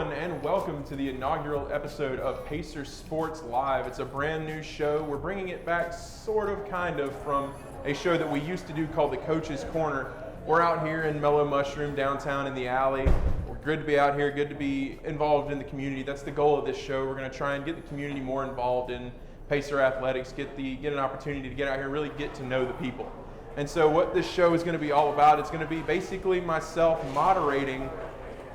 everyone, and welcome to the inaugural episode of Pacers Sports Live. It's a brand new show. We're bringing it back kind of, from a show that we used to do called the Coach's Corner. We're out here in Mellow Mushroom, downtown in the alley. We're good to be out here, good to be involved in the community. That's the goal of this show. We're going to try and get the community more involved in Pacer athletics, get an opportunity to get out here and really get to know the people. And so what this show is going to be all about, it's going to be basically myself moderating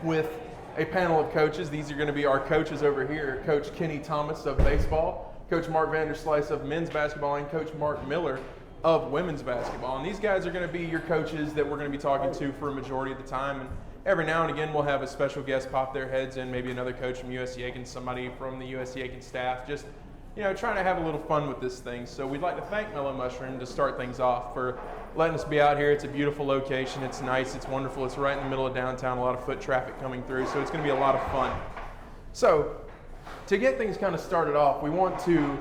with a panel of coaches. These are going to be our coaches over here, Coach Kenny Thomas of baseball, Coach Mark Vanderslice of men's basketball, and Coach Mark Miller of women's basketball. And these guys are going to be your coaches that we're going to be talking to for a majority of the time. And every now and again, we'll have a special guest pop their heads in, maybe another coach from USC Aiken, somebody from the USC Aiken staff, just trying to have a little fun with this thing. So we'd like to thank Mellow Mushroom to start things off for letting us be out here. It's a beautiful location. It's nice. It's wonderful. It's right in the middle of downtown. A lot of foot traffic coming through. So it's going to be a lot of fun. So to get things kind of started off, we want to,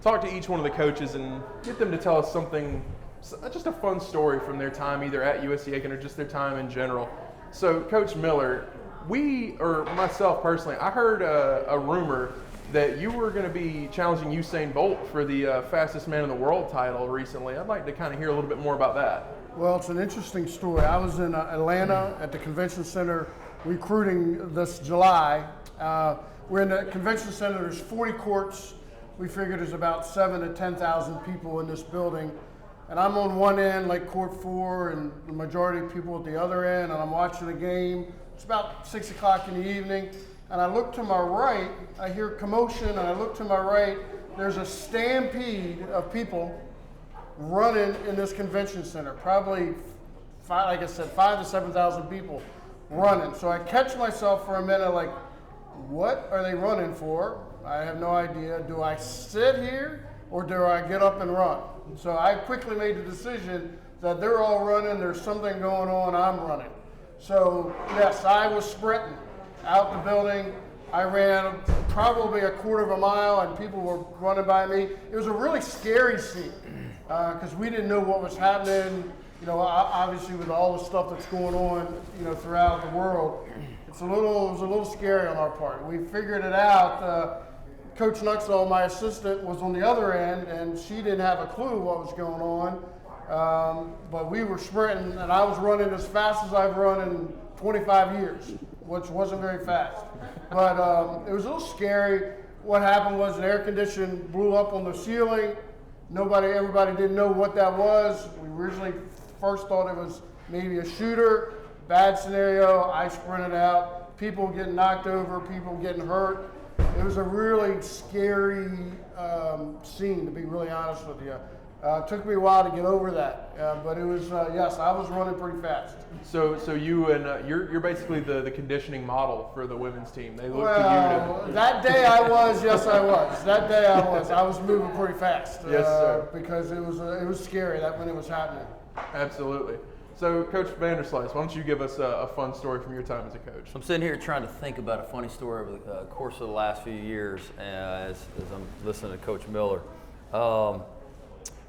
talk to each one of the coaches and get them to tell us something, just a fun story from their time either at USC Aiken or just their time in general. So Coach Miller, myself personally, I heard a rumor that you were going to be challenging Usain Bolt for the fastest man in the world title recently. I'd like to kind of hear a little bit more about that. Well, it's an interesting story. I was in Atlanta at the convention center recruiting this July. We're in the convention center. There's 40 courts. We figured there's about 7,000 to 10,000 people in this building. And I'm on one end, like court 4, and the majority of people at the other end, and I'm watching the game. It's about 6 o'clock in the evening. And I look to my right, I hear commotion, and I look to my right, there's a stampede of people running in this convention center. Probably, 5 to 7,000 people running. So I catch myself for a minute like, what are they running for? I have no idea. Do I sit here or do I get up and run? So I quickly made the decision that they're all running, there's something going on, I'm running. So yes, I was sprinting out the building. I ran probably a quarter of a mile and people were running by me. It was a really scary scene because we didn't know what was happening. Obviously with all the stuff that's going on, throughout the world, it was a little scary on our part. We figured it out. Coach Nuxall, my assistant, was on the other end and she didn't have a clue what was going on. But we were sprinting and I was running as fast as I've run in 25 years. Which wasn't very fast. But it was a little scary. What happened was an air condition blew up on the ceiling. Everybody didn't know what that was. We originally first thought it was maybe a shooter. Bad scenario. I sprinted out. People getting knocked over, people getting hurt. It was a really scary scene, to be really honest with you. It took me a while to get over that, but it was, yes, I was running pretty fast. So you and you're basically the conditioning model for the women's team. They look to you. That day I was, yes I was. That day I was. I was moving pretty fast. Yes, sir. Because it was scary when it was happening. Absolutely. So Coach Vanderslice, why don't you give us a fun story from your time as a coach? I'm sitting here trying to think about a funny story over the course of the last few years as I'm listening to Coach Miller.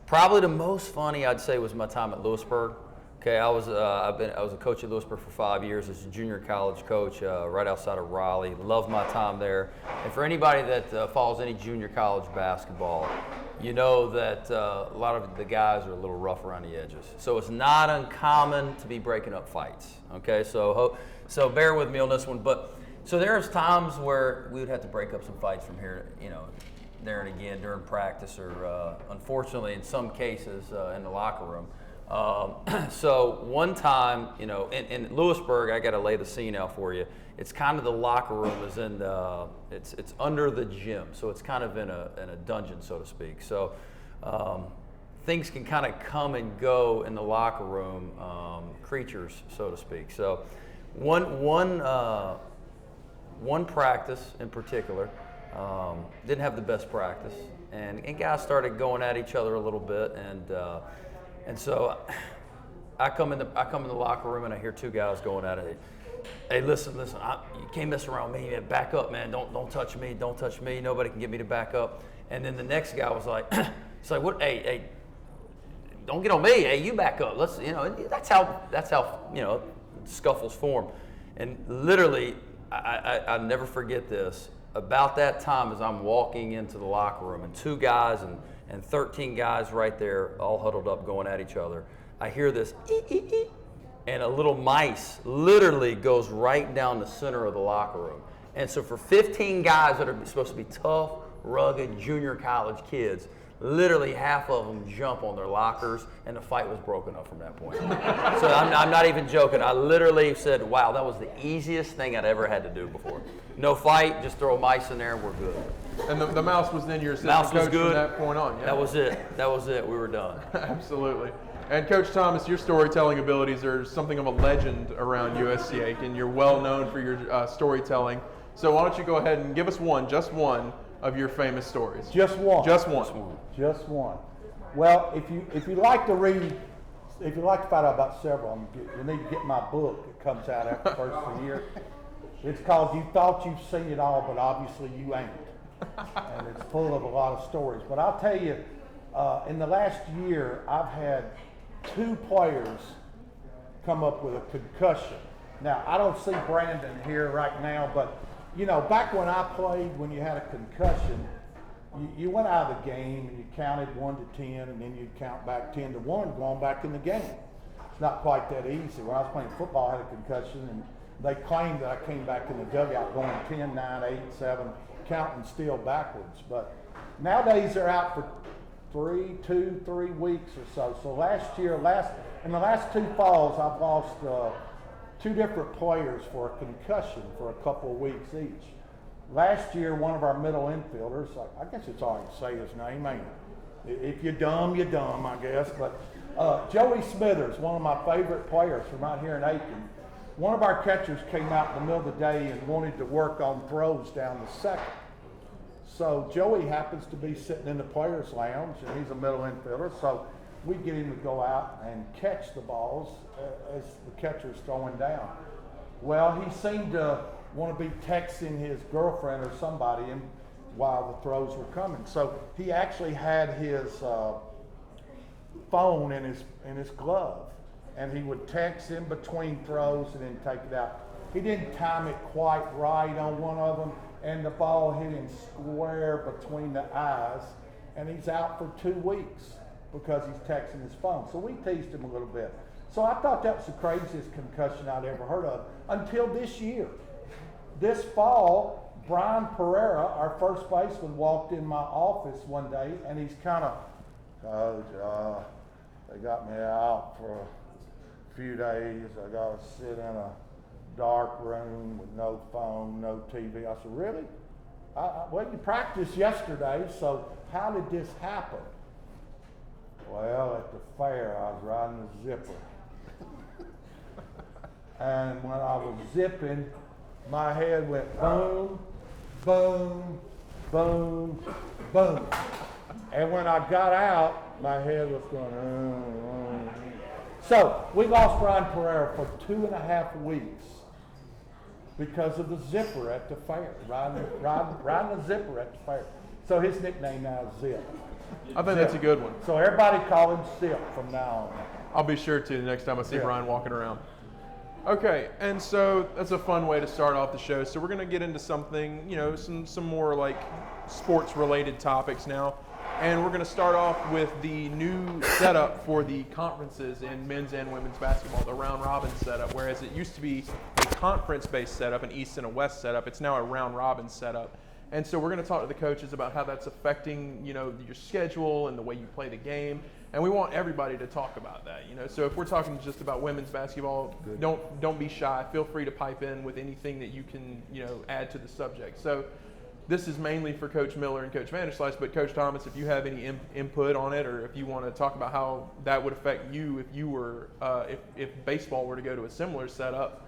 Probably the most funny I'd say was my time at Lewisburg. Okay, I was a coach at Lewisburg for 5 years as a junior college coach right outside of Raleigh. Loved my time there. And for anybody that follows any junior college basketball, you know that a lot of the guys are a little rough around the edges. So it's not uncommon to be breaking up fights. Okay, so bear with me on this one. But so there's times where we would have to break up some fights from here, there and again during practice, or unfortunately in some cases in the locker room. So one time, in Lewisburg, I got to lay the scene out for you. It's kind of the locker room is in it's under the gym, so it's kind of in a dungeon, so to speak. So things can kind of come and go in the locker room, creatures, so to speak. So one practice in particular. Didn't have the best practice, and guys started going at each other a little bit, and so I come in the locker room and I hear two guys going at it. Hey, listen, you can't mess around with me, man. Back up, man. Don't touch me. Don't touch me. Nobody can get me to back up. And then the next guy was like, it's like, what? Hey, don't get on me. Hey, you back up. That's how scuffles form. And literally, I'll never forget this. About that time, as I'm walking into the locker room, and 2 guys and 13 guys right there, all huddled up, going at each other, I hear this and a little mice literally goes right down the center of the locker room. And so for 15 guys that are supposed to be tough, rugged, junior college kids, literally half of them jump on their lockers, and the fight was broken up from that point. So I'm not even joking. I literally said, wow, that was the easiest thing I'd ever had to do before. No fight, just throw mice in there and we're good. And the mouse was then your assistant coach from that point on, yeah? That was it. We were done. Absolutely. And Coach Thomas, your storytelling abilities are something of a legend around USC Aiken. You're well known for your storytelling. So why don't you go ahead and give us just one of your famous stories. Just one. Just one. Just one. Well, if you like to read, if you like to find out about several of them, you need to get my book. It comes out after the first of the year. It's called You Thought You've Seen It All, but Obviously You Ain't. And it's full of a lot of stories. But I'll tell you, in the last year, I've had 2 players come up with a concussion. Now, I don't see Brandon here right now, but you know, back when I played, when you had a concussion, you went out of the game and you counted 1 to 10, and then you'd count back 10 to 1 going back in the game. It's not quite that easy. When I was playing football, I had a concussion, and they claimed that I came back in the dugout going 10, 9, 8, 7, counting still backwards. But nowadays they're out for 3 weeks or so. So in the last 2 falls, I've lost 2 different players for a concussion for a couple of weeks each. Last year, one of our middle infielders, I guess it's all right to say his name, ain't it? If you're dumb, I guess. But Joey Smithers, one of my favorite players from out here in Aiken, one of our catchers came out in the middle of the day and wanted to work on throws down the second. So Joey happens to be sitting in the players' lounge, and he's a middle infielder, so we get him to go out and catch the balls as the catcher's throwing down. Well, he seemed to want to be texting his girlfriend or somebody while the throws were coming. So he actually had his phone in his glove, and he would text in between throws and then take it out. He didn't time it quite right on one of them, and the ball hit him square between the eyes, and he's out for 2 weeks because he's texting his phone. So we teased him a little bit. So I thought that was the craziest concussion I'd ever heard of until this year. This fall, Brian Pereira, our first baseman, walked in my office one day, and he's kind of, Coach, they got me out for a few days. I got to sit in a dark room with no phone, no TV. I said, really? Well, you practiced yesterday, so how did this happen? Well, at the fair, I was riding a zipper. And when I was zipping, my head went boom, boom, boom, boom. And when I got out, my head was going, So we lost Brian Pereira for 2.5 weeks because of the zipper at the fair, riding a zipper at the fair. So his nickname now is Zip. I think that's a good one. So everybody call him Zip from now on. I'll be sure to the next time I see Brian walking around. Okay, and so that's a fun way to start off the show. So we're going to get into something, you know, some more like sports-related topics now. And we're going to start off with the new setup for the conferences in men's and women's basketball, the round-robin setup. Whereas it used to be a conference-based setup, an East and a West setup, it's now a round-robin setup. And so we're going to talk to the coaches about how that's affecting, you know, your schedule and the way you play the game. And we want everybody to talk about that, you know. So if we're talking just about women's basketball, don't be shy. Feel free to pipe in with anything that you can, you know, add to the subject. So this is mainly for Coach Miller and Coach Vanderslice, but Coach Thomas, if you have any input on it, or if you want to talk about how that would affect you if you were, if baseball were to go to a similar setup,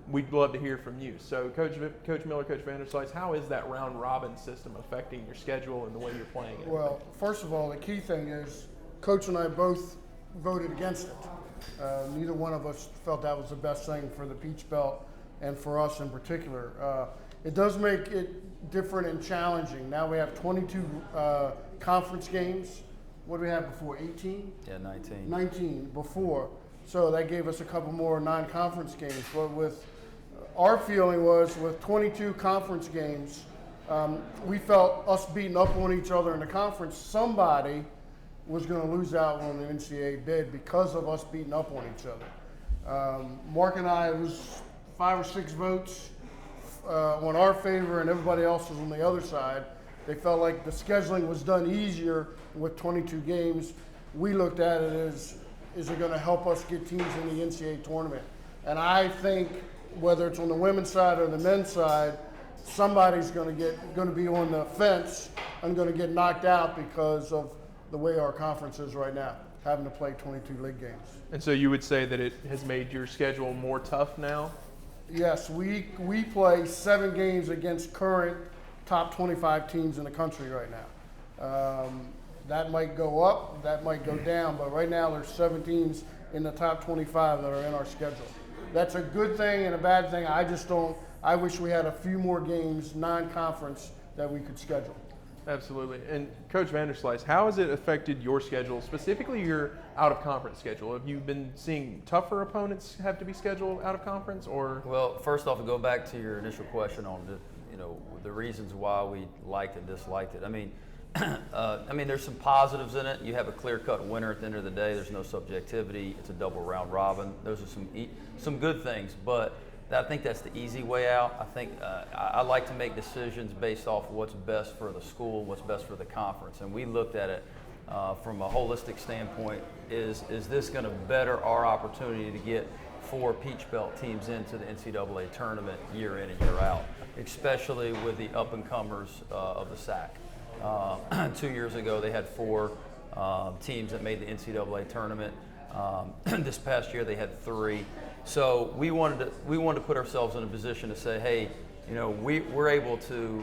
we'd love to hear from you. So Coach Miller, Coach Vanderslice, how is that round robin system affecting your schedule and the way you're playing it? Well, first of all, the key thing is Coach and I both voted against it. Neither one of us felt that was the best thing for the Peach Belt and for us in particular. It does make it different and challenging. Now we have 22 conference games. What did we have before, 18? Yeah, 19. 19 before. So that gave us a couple more non-conference games. But with our feeling was with 22 conference games, we felt us beating up on each other in the conference, somebody was going to lose out on the NCAA bid because of us beating up on each other. Mark and I, it was 5 or 6 votes on our favor and everybody else was on the other side. They felt like the scheduling was done easier with 22 games. We looked at it as, is it going to help us get teams in the NCAA tournament? And I think whether it's on the women's side or the men's side, somebody's going to be on the fence and going to get knocked out because of the way our conference is right now, having to play 22 league games. And so you would say that it has made your schedule more tough now? Yes, we play 7 games against current top 25 teams in the country right now. That might go up, that might go down, but right now there's 7 teams in the top 25 that are in our schedule. That's a good thing and a bad thing. I wish we had a few more games, non-conference, that we could schedule. Absolutely. And Coach Vanderslice, how has it affected your schedule, specifically your out-of-conference schedule? Have you been seeing tougher opponents have to be scheduled out of conference, or? Well, first off, to go back to your initial question on the reasons why we liked and disliked it. I mean, there's some positives in it. You have a clear-cut winner at the end of the day. There's no subjectivity. It's a double round robin. Those are some good things, but I think that's the easy way out. I think I like to make decisions based off of what's best for the school, what's best for the conference, and we looked at it from a holistic standpoint. Is this going to better our opportunity to get 4 Peach Belt teams into the NCAA tournament year in and year out, especially with the up-and-comers of the SAC. 2 years ago, they had 4 teams that made the NCAA tournament. This past year, they had 3. So we wanted to put ourselves in a position to say, hey, we're able to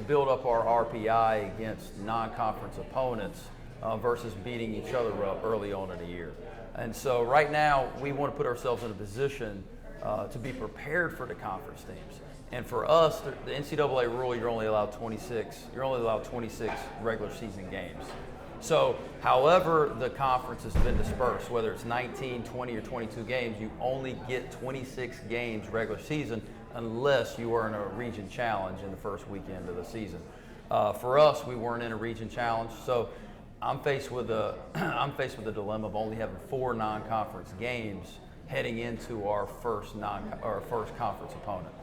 build up our RPI against non-conference opponents versus beating each other up early on in the year. And so right now, we want to put ourselves in a position to be prepared for the conference teams. And for us, the NCAA rule, you're only allowed 26 regular season games. So, however the conference has been dispersed, whether it's 19, 20, or 22 games, you only get 26 games regular season unless you are in a region challenge in the first weekend of the season. For us, we weren't in a region challenge, so I'm faced with a dilemma of only having 4 non-conference games heading into our first conference opponent.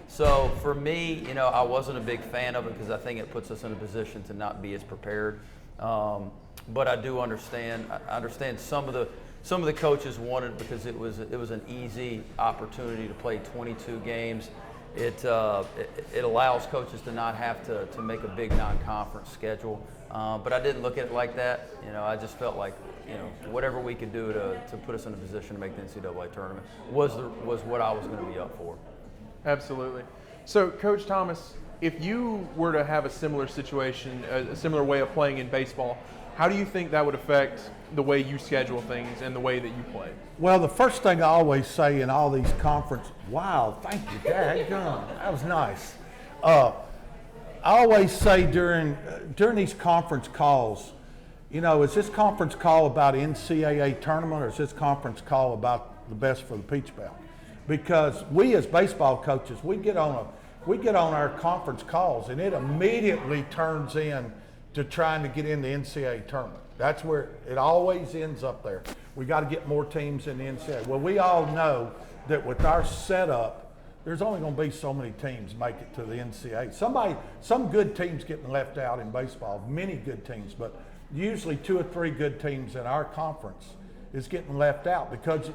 So for me, I wasn't a big fan of it because I think it puts us in a position to not be as prepared. But I do understand. I understand some of the coaches wanted it because it was an easy opportunity to play 22 games. It allows coaches to not have to make a big non-conference schedule. But I didn't look at it like that. I just felt like whatever we could do to put us in a position to make the NCAA tournament was what I was going to be up for. Absolutely. So, Coach Thomas, if you were to have a similar situation, a similar way of playing in baseball, how do you think that would affect the way you schedule things and the way that you play? Well, the first thing I always say in all these wow, thank you, Dad. That was nice. I always say during these conference calls, is this conference call about NCAA tournament or is this conference call about the best for the Peach Belt? Because we as baseball coaches, we get on our conference calls and it immediately turns in to trying to get in the NCAA tournament. That's where it always ends up there. We got to get more teams in the NCAA. Well, we all know that with our setup, there's only going to be so many teams make it to the NCAA. Some good teams getting left out in baseball, many good teams, but usually 2 or 3 good teams in our conference is getting left out because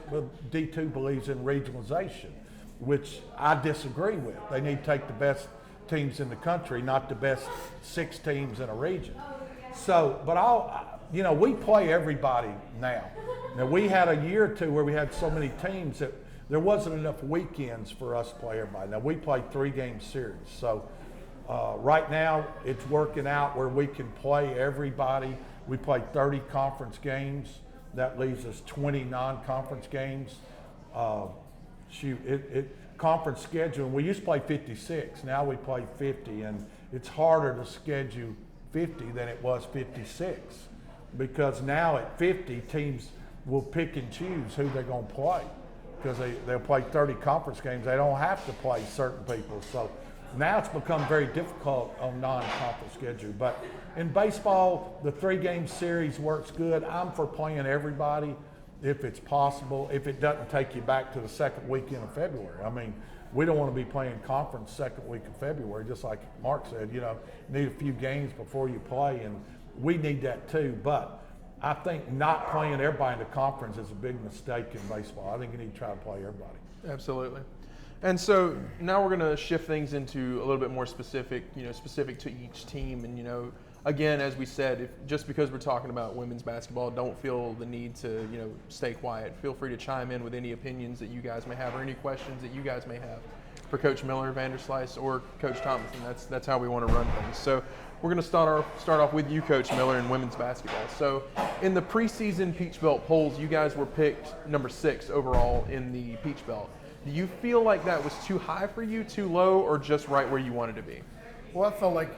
D2 believes in regionalization, which I disagree with. They need to take the best teams in the country, not the best 6 teams in a region. So, but we play everybody now. Now, we had a year or 2 where we had so many teams that there wasn't enough weekends for us to play everybody. Now, we play 3-game series. So, right now, it's working out where we can play everybody. We play 30 conference games. That leaves us 20 non-conference games. Conference schedule, we used to play 56, now we play 50, and it's harder to schedule 50 than it was 56, because now at 50, teams will pick and choose who they're going to play. because they'll play 30 conference games. They don't have to play certain people. So now it's become very difficult on non-conference schedule. But in baseball, the 3-game series works good. I'm for playing everybody if it's possible, if it doesn't take you back to the second weekend of February. I mean, we don't want to be playing conference second week of February, just like Mark said, you need a few games before you play, and we need that too. But I think not playing everybody in the conference is a big mistake in baseball. I think you need to try to play everybody. Absolutely. And so now we're going to shift things into a little bit more specific, specific to each team. And, again, as we said, just because we're talking about women's basketball, don't feel the need to, stay quiet. Feel free to chime in with any opinions that you guys may have or any questions that you guys may have for Coach Miller, Vanderslice, or Coach Thompson. That's how we want to run things. So we're going to start off with you, Coach Miller, in women's basketball. So in the preseason Peach Belt polls, you guys were picked number 6 overall in the Peach Belt. Do you feel like that was too high for you, too low, or just right where you wanted to be? Well, I felt like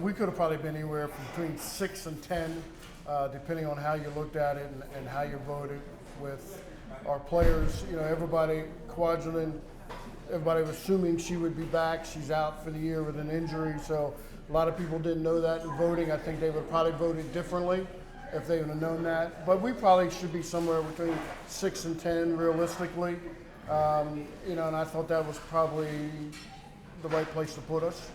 we could have probably been anywhere from between 6 and 10, depending on how you looked at it and how you voted with our players. Everybody, Kwajalein, everybody was assuming she would be back. She's out for the year with an injury, so a lot of people didn't know that in voting. I think they would probably voted differently if they would have known that. But we probably should be somewhere between 6 and 10, realistically. And I thought that was probably the right place to put us.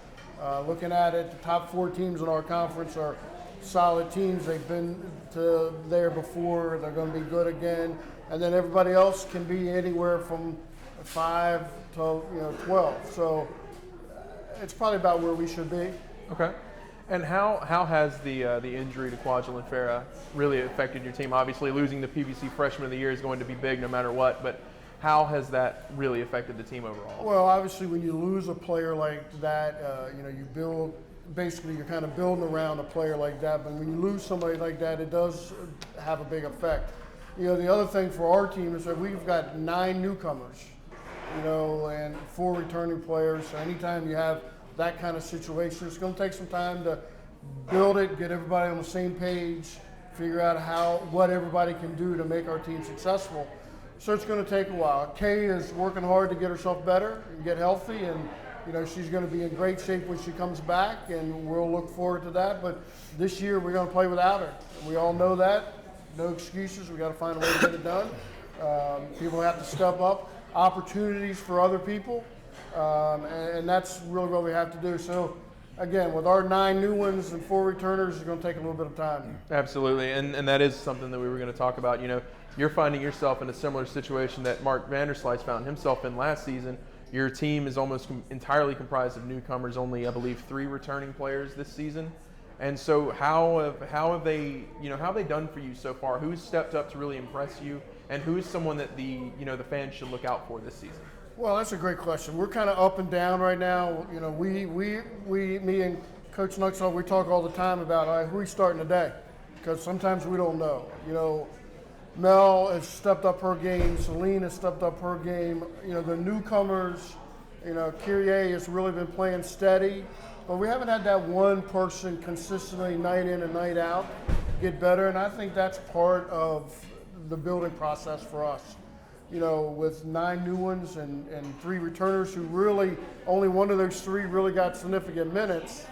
Looking at it, the top 4 teams in our conference are solid teams. They've been to there before. They're going to be good again. And then everybody else can be anywhere from 5 to 12. So it's probably about where we should be. Okay. And how has the injury to Kwajalein Farah really affected your team? Obviously, losing the PVC Freshman of the Year is going to be big no matter what, but how has that really affected the team overall? Well, obviously, when you lose a player like that, you build. Basically, you're kind of building around a player like that. But when you lose somebody like that, it does have a big effect. The other thing for our team is that we've got 9 newcomers, and 4 returning players. So anytime you have that kind of situation, it's going to take some time to build it, get everybody on the same page, figure out what everybody can do to make our team successful. So it's going to take a while. Kay is working hard to get herself better and get healthy, and she's going to be in great shape when she comes back, and we'll look forward to that. But this year we're going to play without her. We all know that. No excuses. We got to find a way to get it done. People have to step up. Opportunities for other people, and that's really what we have to do. So again, with our 9 new ones and 4 returners, it's going to take a little bit of time. Absolutely, and that is something that we were going to talk about. You're finding yourself in a similar situation that Mark Vanderslice found himself in last season. Your team is almost entirely comprised of newcomers, only I believe 3 returning players this season. And so how have they done for you so far? Who's stepped up to really impress you, and who's someone that the fans should look out for this season? Well, that's a great question. We're kind of up and down right now. Me and Coach Nuxall, we talk all the time about who we starting today, because sometimes we don't know. Mel has stepped up her game. Celine has stepped up her game. The newcomers, Kyrie has really been playing steady, but we haven't had that one person consistently night in and night out get better, and I think that's part of the building process for us. With 9 new ones and 3 returners who really, only one of those 3 really got significant minutes,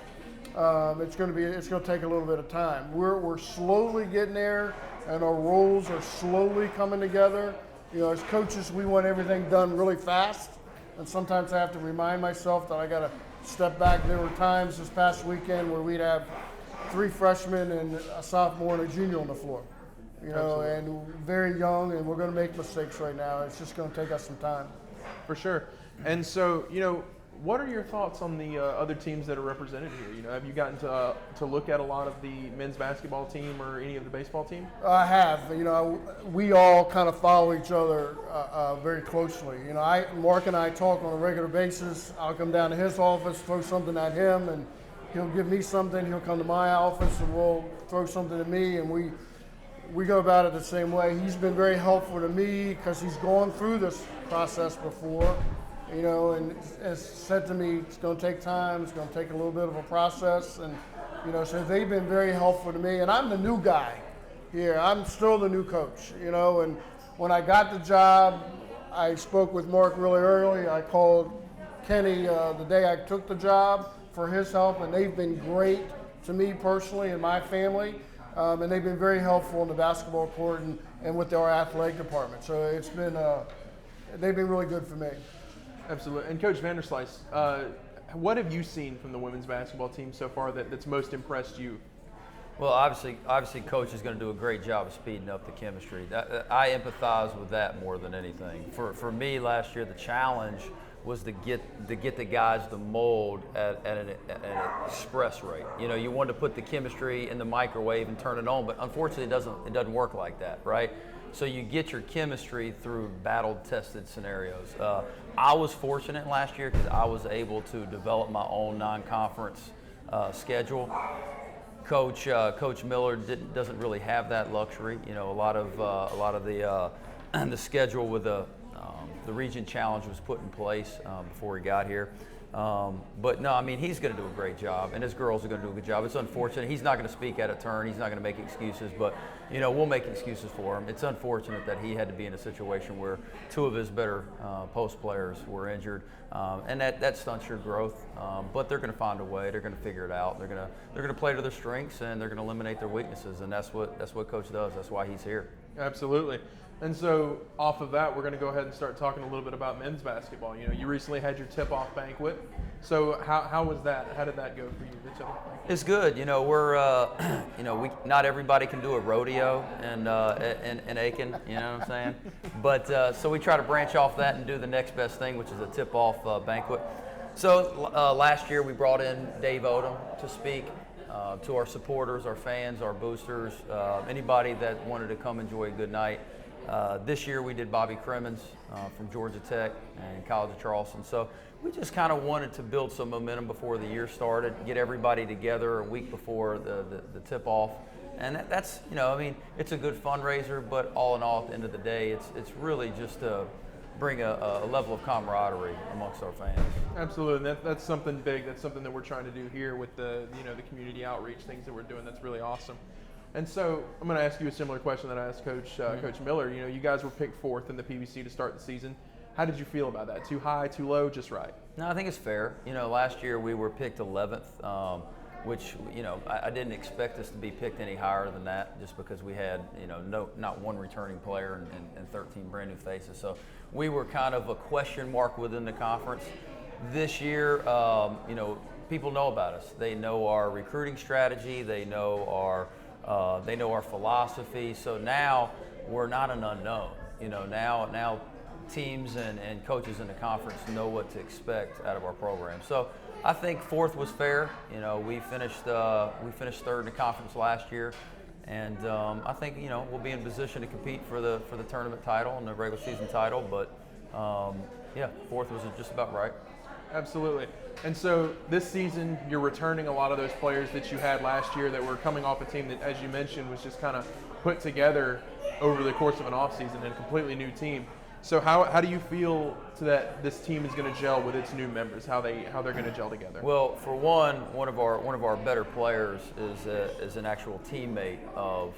it's going to take a little bit of time. We're slowly getting there, and our roles are slowly coming together. As coaches, we want everything done really fast, and sometimes I have to remind myself that I got to step back. There were times this past weekend where we'd have 3 freshmen and a sophomore and a junior on the floor. And very young, and we're going to make mistakes right now. It's just going to take us some time. For sure. And so, what are your thoughts on the other teams that are represented here? Have you gotten to look at a lot of the men's basketball team or any of the baseball team? I have. We all kind of follow each other very closely. Mark and I talk on a regular basis. I'll come down to his office, throw something at him, and he'll give me something. He'll come to my office, and we'll throw something at me, and we go about it the same way. He's been very helpful to me because he's gone through this process before. And has said to me, it's going to take time, it's going to take a little bit of a process, and so they've been very helpful to me. And I'm the new guy here. I'm still the new coach, and when I got the job, I spoke with Mark really early. I called Kenny the day I took the job for his help, and they've been great to me personally and my family. And they've been very helpful in the basketball court and with our athletic department. So it's been, they've been really good for me. Absolutely. And Coach Vanderslice, what have you seen from the women's basketball team so far that's most impressed you? Well, obviously, Coach is going to do a great job of speeding up the chemistry. I empathize with that more than anything. For me, last year, the challenge was to get the guys to mold at an express rate. You know, you wanted to put the chemistry in the microwave and turn it on, but unfortunately, it doesn't work like that, right? So you get your chemistry through battle-tested scenarios. I was fortunate last year because I was able to develop my own non-conference schedule. Coach Miller doesn't really have that luxury. You know, a lot of the schedule with the region challenge was put in place before he got here. But no, I mean, he's going to do a great job, and his girls are going to do a good job. It's unfortunate. He's not going to speak out of turn. He's not going to make excuses, but, you know, we'll make excuses for him. It's unfortunate that he had to be in a situation where two of his better post players were injured, and that stunts your growth. But they're going to find a way. They're going to figure it out. They're going to play to their strengths, and they're going to eliminate their weaknesses, and that's what Coach does. That's why he's here. Absolutely. And so off of that, we're going to go ahead and start talking a little bit about men's basketball. You know, you recently had your tip-off banquet. So how was that? How did that go for you, the tip-off banquet? It's good. You know, we're, not everybody can do a rodeo in Aiken, you know what I'm saying? But so we try to branch off that and do the next best thing, which is a tip-off banquet. So last year we brought in Dave Odom to speak to our supporters, our fans, our boosters, anybody that wanted to come enjoy a good night. This year we did Bobby Crimmins from Georgia Tech and College of Charleston. So we just kind of wanted to build some momentum before the year started, get everybody together a week before the tip-off. And that's, you know, I mean, it's a good fundraiser, but all in all, at the end of the day, it's really just to bring a level of camaraderie amongst our fans. Absolutely, and that's something big. That's something that we're trying to do here with the community outreach things that we're doing. That's really awesome. And so I'm going to ask you a similar question that I asked Coach Miller. You know, you guys were picked 4th in the PBC to start the season. How did you feel about that? Too high, too low, just right? No, I think it's fair. You know, last year we were picked 11th, which, you know, I didn't expect us to be picked any higher than that just because we had, you know, not one returning player and 13 brand new faces. So we were kind of a question mark within the conference. This year, you know, people know about us. They know our recruiting strategy. They know our philosophy. So now we're not an unknown. You know, now teams and coaches in the conference know what to expect out of our program. So I think 4th was fair. You know, we finished 3rd in the conference last year, and I think, you know, we'll be in position to compete for the tournament title and the regular season title. But yeah, 4th was just about right. Absolutely. And so this season, you're returning a lot of those players that you had last year that were coming off a team that, as you mentioned, was just kind of put together over the course of an offseason and a completely new team. So how do you feel that this team is going to gel with its new members? How they're going to gel together? Well, for one of our better players is an actual teammate of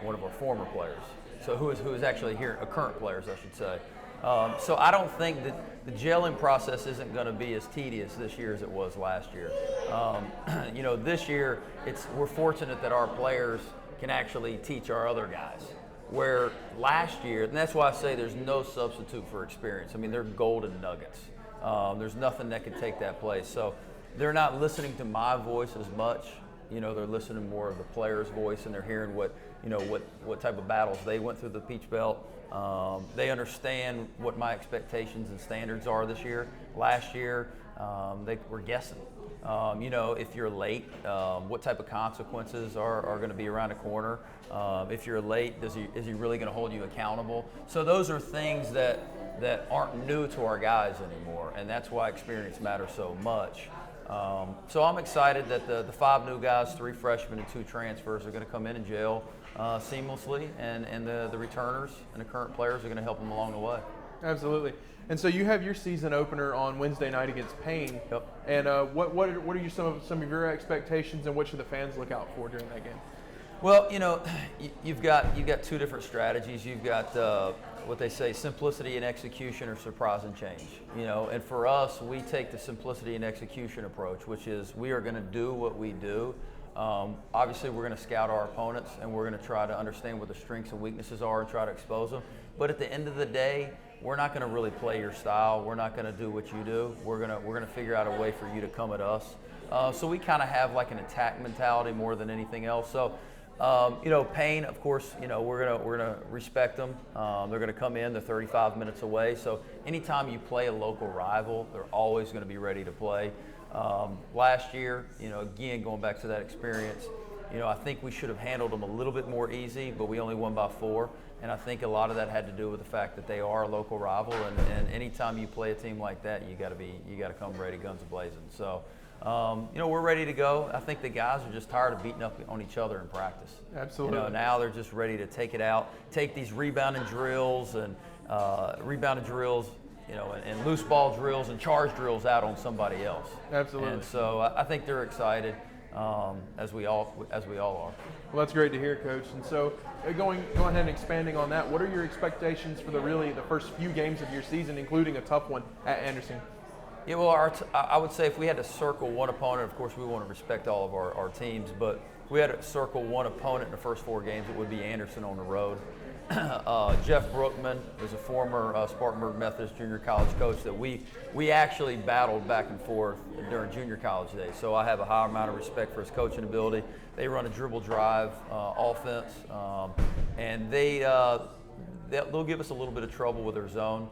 one of our former players. So who is actually here, current players, I should say. So I don't think that the gelling process isn't going to be as tedious this year as it was last year. You know, this year we're fortunate that our players can actually teach our other guys. Where last year, and that's why I say there's no substitute for experience. I mean, they're golden nuggets. There's nothing that can take that place. So they're not listening to my voice as much. You know, they're listening more of the player's voice, and they're hearing what type of battles they went through the Peach Belt. They understand what my expectations and standards are this year. Last year, they were guessing. You know, if you're late, what type of consequences are going to be around the corner? If you're late, is he really going to hold you accountable? So those are things that aren't new to our guys anymore, and that's why experience matters so much. So I'm excited that the 5 new guys, 3 freshmen and 2 transfers, are going to come in and gel seamlessly, and the returners and the current players are going to help them along the way. Absolutely. And so you have your season opener on Wednesday night against Payne. Yep. And what are some of your expectations, and what should the fans look out for during that game? Well, you've got two different strategies. You've got what they say, simplicity and execution, or surprise and change. And for us, we take the simplicity and execution approach, which is we are going to do what we do. Obviously, we're going to scout our opponents, and we're going to try to understand what the strengths and weaknesses are and try to expose them. But at the end of the day, we're not going to really play your style. We're not going to do what you do. We're going to figure out a way for you to come at us. So we kind of have like an attack mentality more than anything else. So. Payne, of course, we're gonna respect them. They're gonna come in. They're 35 minutes away. So anytime you play a local rival, they're always going to be ready to play. Last year, again, going back to that experience, I think we should have handled them a little bit more easy, but we only won by 4. And I think a lot of that had to do with the fact that they are a local rival. And anytime you play a team like that, you got to come ready, guns a-blazing. So. We're ready to go. I think the guys are just tired of beating up on each other in practice. Absolutely. Now they're just ready to take it out, take these rebounding drills and loose ball drills and charge drills out on somebody else. Absolutely. And so I think they're excited, as we all are. Well, that's great to hear, Coach. And so, going ahead and expanding on that, what are your expectations for the first few games of your season, including a tough one at Anderson? Yeah, well, I would say if we had to circle one opponent, of course we want to respect all of our teams, but if we had to circle one opponent in the first 4 games, it would be Anderson on the road. Jeff Brookman is a former Spartanburg Methodist junior college coach that we actually battled back and forth during junior college days. So I have a high amount of respect for his coaching ability. They run a dribble drive offense, and they'll give us a little bit of trouble with their zone.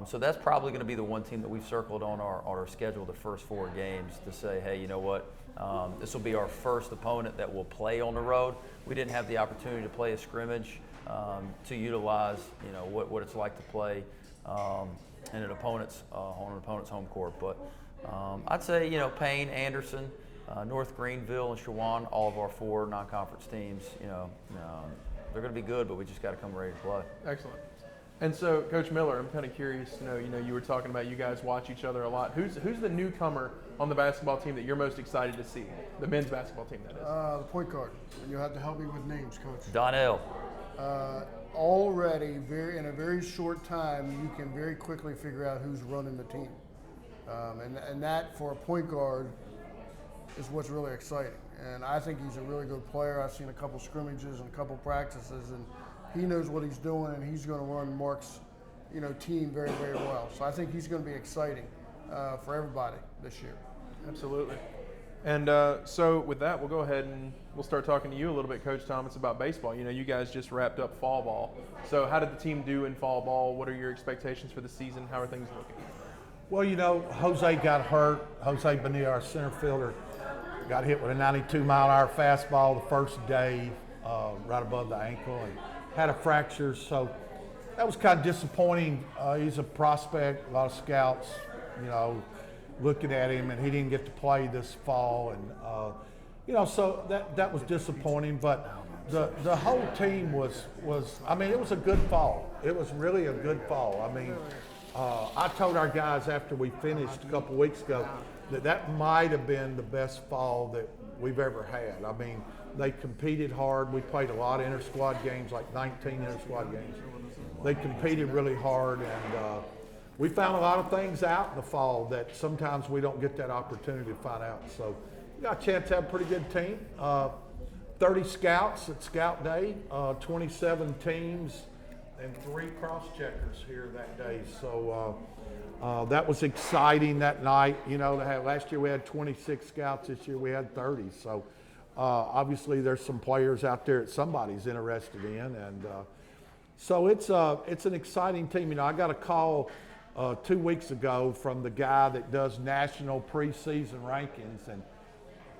So that's probably going to be the one team that we've circled on our schedule the first 4 games to say, hey, you know what, this will be our first opponent that will play on the road. We didn't have the opportunity to play a scrimmage to utilize, what it's like to play in an opponent's home court. But I'd say, Payne, Anderson, North Greenville, and Shawan, all of our 4 non-conference teams, they're going to be good, but we just got to come ready to play. Excellent. And so, Coach Miller, I'm kind of curious to know, you were talking about you guys watch each other a lot. Who's the newcomer on the basketball team that you're most excited to see? The men's basketball team, that is. The point guard. And you'll have to help me with names, Coach. Donnell. Already, in a very short time, you can very quickly figure out who's running the team. And that, for a point guard, is what's really exciting. And I think he's a really good player. I've seen a couple scrimmages and a couple practices, and he knows what he's doing, and he's going to run Mark's, team very, very well. So I think he's going to be exciting for everybody this year. Absolutely. And so with that, we'll go ahead and we'll start talking to you a little bit, Coach Thomas, about baseball. You guys just wrapped up fall ball. So how did the team do in fall ball? What are your expectations for the season? How are things looking? Well, Jose got hurt. Jose Bonilla, our center fielder, got hit with a 92-mile-an-hour fastball the first day, right above the ankle, and had a fracture. So that was kind of disappointing. He's a prospect, a lot of scouts, looking at him, and he didn't get to play this fall, and so that was disappointing. But the whole team was it was a good fall. It was really a good fall. I told our guys after we finished a couple weeks ago that might have been the best fall that we've ever had. They competed hard. We played a lot of inter-squad games, like 19 inter-squad games. They competed really hard, and we found a lot of things out in the fall that sometimes we don't get that opportunity to find out. So we got a chance to have a pretty good team. 30 scouts at Scout Day, 27 teams, and 3 cross-checkers here that day. So that was exciting that night. Last year we had 26 scouts. This year we had 30. So obviously there's some players out there that somebody's interested in, and so it's an exciting team. I got a call 2 weeks ago from the guy that does national preseason rankings, and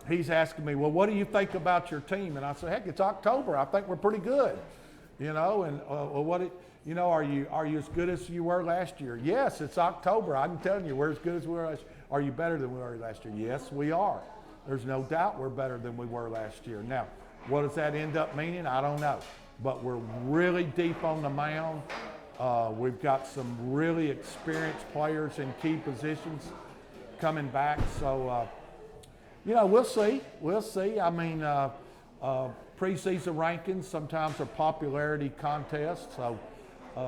he's asking me, well, what do you think about your team? And I said, heck, it's October. I think we're pretty good. And are you as good as you were last year? Yes, it's October. I'm telling you, we're as good as we were last year. Are you better than we were last year? Yes, we are. There's no doubt we're better than we were last year. Now, what does that end up meaning? I don't know. But we're really deep on the mound. We've got some really experienced players in key positions coming back. So, we'll see. We'll see. Preseason rankings sometimes are popularity contests, so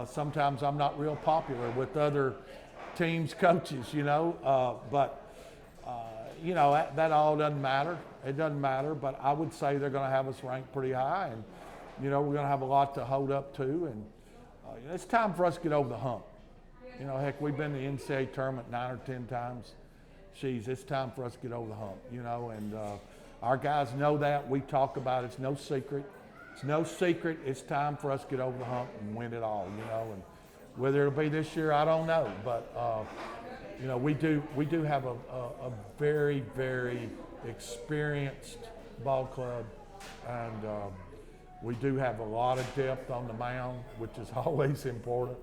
sometimes I'm not real popular with other teams' coaches, but that all doesn't matter. It doesn't matter, but I would say they're going to have us ranked pretty high, and we're going to have a lot to hold up to, and it's time for us to get over the hump. Heck, we've been to the NCAA tournament 9 or 10 times. Jeez, it's time for us to get over the hump, and our guys know that. We talk about it. It's no secret. It's no secret. It's time for us to get over the hump and win it all, and whether it'll be this year, I don't know, but we do have a very, very experienced ball club, and we do have a lot of depth on the mound, which is always important,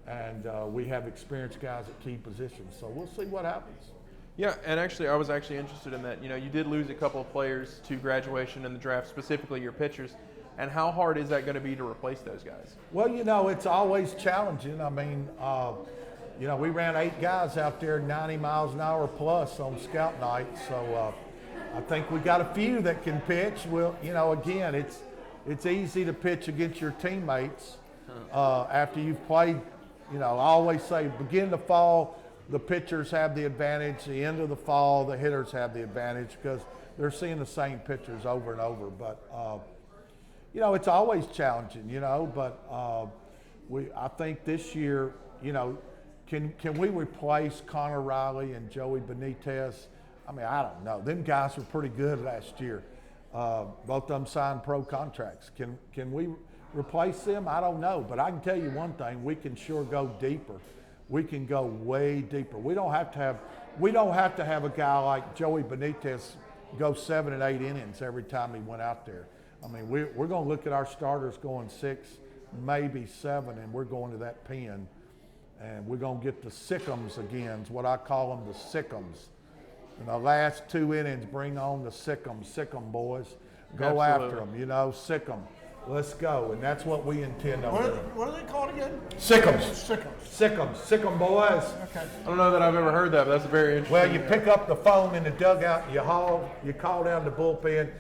and we have experienced guys at key positions, so we'll see what happens. Yeah, and actually, I was actually interested in that. You did lose a couple of players to graduation in the draft, specifically your pitchers. And how hard is that going to be to replace those guys? Well, it's always challenging. I mean, we ran 8 guys out there 90 miles an hour plus on scout night. So I think we got a few that can pitch. Well, again, it's easy to pitch against your teammates after you've played. I always say beginning of the fall, the pitchers have the advantage. The end of the fall, the hitters have the advantage because they're seeing the same pitchers over and over. But it's always challenging, but I think this year, can we replace Connor Riley and Joey Benitez? I mean, I don't know. Them guys were pretty good last year. Both of them signed pro contracts. Can we replace them? I don't know, but I can tell you one thing, we can sure go deeper. We can go way deeper. We don't have to have a guy like Joey Benitez go 7 and 8 innings every time he went out there. I mean, we're going to look at our starters going 6, maybe 7, and we're going to that pen, and we're going to get the sick'ems again, is what I call them, the sick'ems. In the last 2 innings, bring on the sick'em boys. Go after them, sick them. Let's go, and that's what we intend on doing. What are they called again? Sick'ems. Sick'ems. Sick 'em boys. Okay. I don't know that I've ever heard that, but that's very interesting. Well, you pick up the phone in the dugout, you call down the bullpen,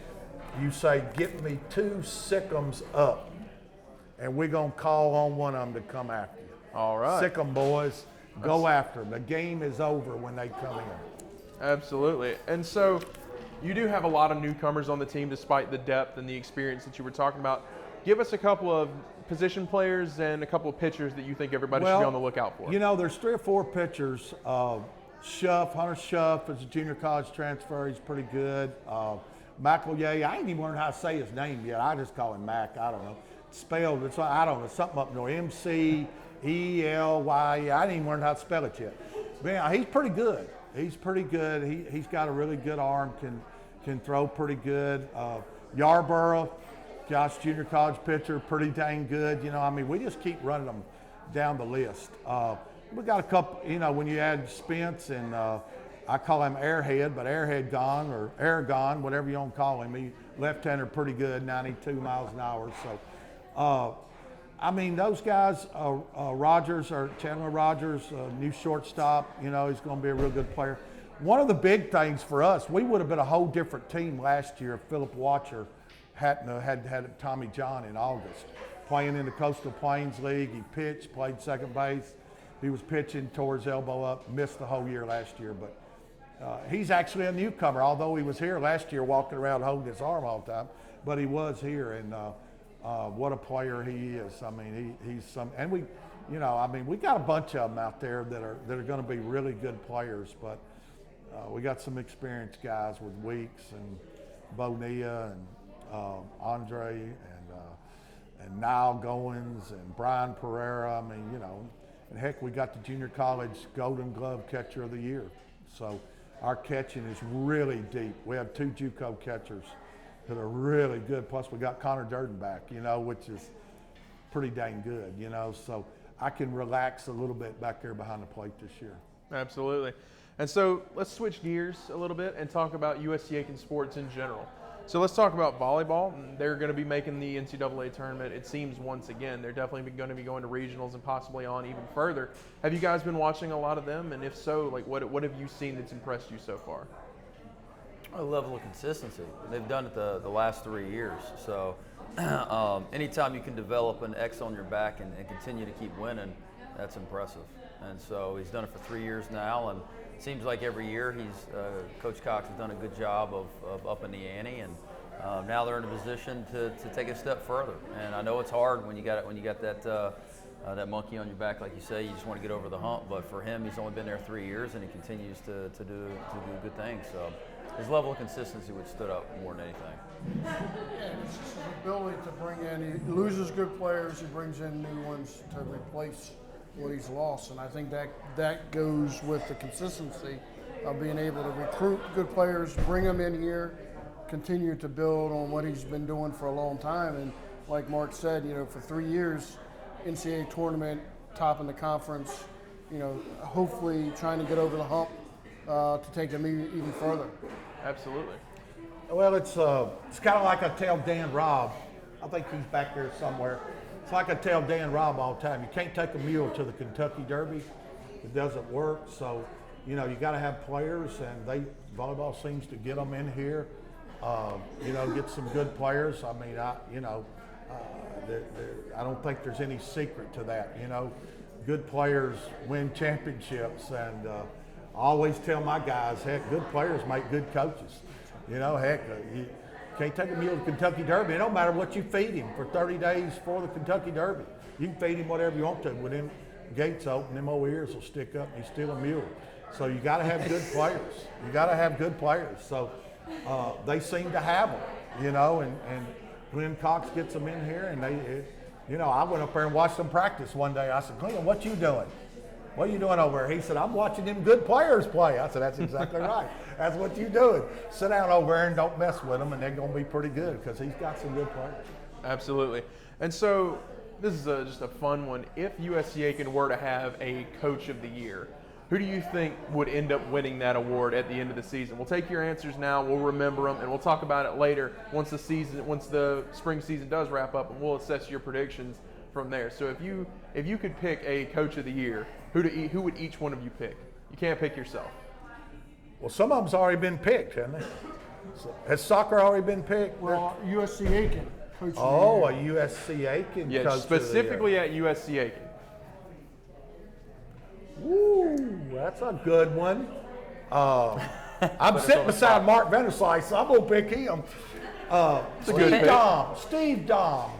you say, get me 2 sick'ems up, and we're going to call on one of them to come after you. All right. Sick 'em boys. Go after them. The game is over when they come in. Absolutely. And so you do have a lot of newcomers on the team despite the depth and the experience that you were talking about. Give us a couple of position players and a couple of pitchers that you think everybody should be on the lookout for. There's 3 or 4 pitchers. Hunter Schuff is a junior college transfer. He's pretty good. McElroy, I ain't even learned how to say his name yet. I just call him Mac. I don't know. Spelled, I don't know, something up north. McElY. I didn't even learn how to spell it yet. But yeah, he's pretty good. He's pretty good. He's got a really good arm, can throw pretty good. Yarborough, Josh, junior college pitcher, pretty dang good. We just keep running them down the list. We got a couple, when you add Spence and I call him Airhead, but Airhead gone or Aragon, whatever you want to call him. He left-hander pretty good, 92 miles an hour. So, those guys, Chandler Rogers, new shortstop, he's going to be a real good player. One of the big things for us, we would have been a whole different team last year if Philip Watcher hadn't had Tommy John in August. Playing in the Coastal Plains League, he pitched, played second base. He was pitching, tore his elbow up, missed the whole year last year. But he's actually a newcomer, although he was here last year walking around holding his arm all the time. But he was here, and what a player he is. He's some, and we got a bunch of them out there that are going to be really good players. But we got some experienced guys with Weeks and Bonilla and Andre and Niall Goins and Brian Pereira. And heck, we got the junior college Golden Glove Catcher of the Year. So our catching is really deep. We have 2 JUCO catchers that are really good. Plus we got Connor Durden back, which is pretty dang good, So I can relax a little bit back there behind the plate this year. Absolutely. And so let's switch gears a little bit and talk about USC Aiken sports in general. So let's talk about volleyball. They're going to be making the NCAA tournament, it seems, once again. They're definitely going to be going to regionals and possibly on even further. Have you guys been watching a lot of them? And if so, what have you seen that's impressed you so far? A level of consistency. They've done it the last 3 years. So anytime you can develop an X on your back and continue to keep winning, that's impressive. And so he's done it for 3 years now, and it seems like every year Coach Cox has done a good job of upping the ante, and now they're in a position to take a step further. And I know it's hard when you got that monkey on your back, like you say. You just want to get over the hump. But for him, he's only been there 3 years, and he continues to do good things. So his level of consistency would stood up more than anything. Yeah, it's just his ability to bring in. He loses good players. He brings in new ones to replace what he's lost, and I think that goes with the consistency of being able to recruit good players, bring them in here, continue to build on what he's been doing for a long time. And like Mark said, for 3 years, NCAA tournament, top in the conference, hopefully trying to get over the hump to take them even further. Absolutely. Well, it's kind of like I tell Dan Robb. I think he's back there somewhere. It's like I tell Dan Robb all the time. You can't take a mule to the Kentucky Derby. It doesn't work. So, you got to have players, and volleyball seems to get them in here. Get some good players. I mean, I don't think there's any secret to that. Good players win championships, and I always tell my guys, heck, good players make good coaches. You can't take a mule to the Kentucky Derby. It don't matter what you feed him for 30 days for the Kentucky Derby. You can feed him whatever you want to. When them gates open, them old ears will stick up, and he's still a mule. So you got to have good players. You got to have good players. So they seem to have them, and Glenn Cox gets them in here, and I went up there and watched them practice one day. I said, Glenn, what you doing? What are you doing over there? He said, I'm watching them good players play. I said, that's exactly right. That's what you're doing. Sit down over there and don't mess with them, and they're going to be pretty good because he's got some good players. Absolutely. And so this is just a fun one. If USC Aiken were to have a Coach of the Year, who do you think would end up winning that award at the end of the season? We'll take your answers now. We'll remember them, and we'll talk about it later once the spring season does wrap up, and we'll assess your predictions from there. So if you could pick a Coach of the Year, who would each one of you pick? You can't pick yourself. Well, some of them's already been picked, hasn't it? So, has soccer already been picked? Well, USC Aiken, Coach of the Year. A USC Aiken Yeah, Coach specifically of the Year. at USC Aiken. Woo, that's a good one. I'm sitting beside Mark Vanderslice, so I'm going to pick him. Steve Dom.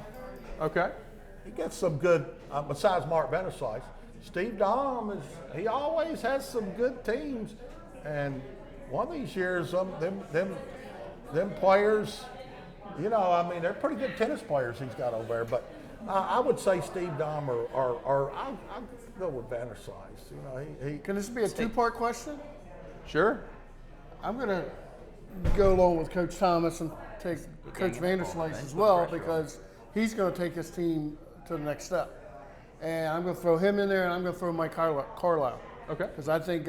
Okay. He gets some good, besides Mark Vanderslice. Steve Dom, he always has some good teams. And one of these years, them players, they're pretty good tennis players he's got over there. But I would say Steve Dom or I'll go with Vanderslice. Can this be a two-part question? Sure. I'm going to go along with Coach Thomas and take Coach Vanderslice as well, because he's going to take his team to the next step. And I'm going to throw him in there, and I'm going to throw Mike Carlisle. Okay. Because I think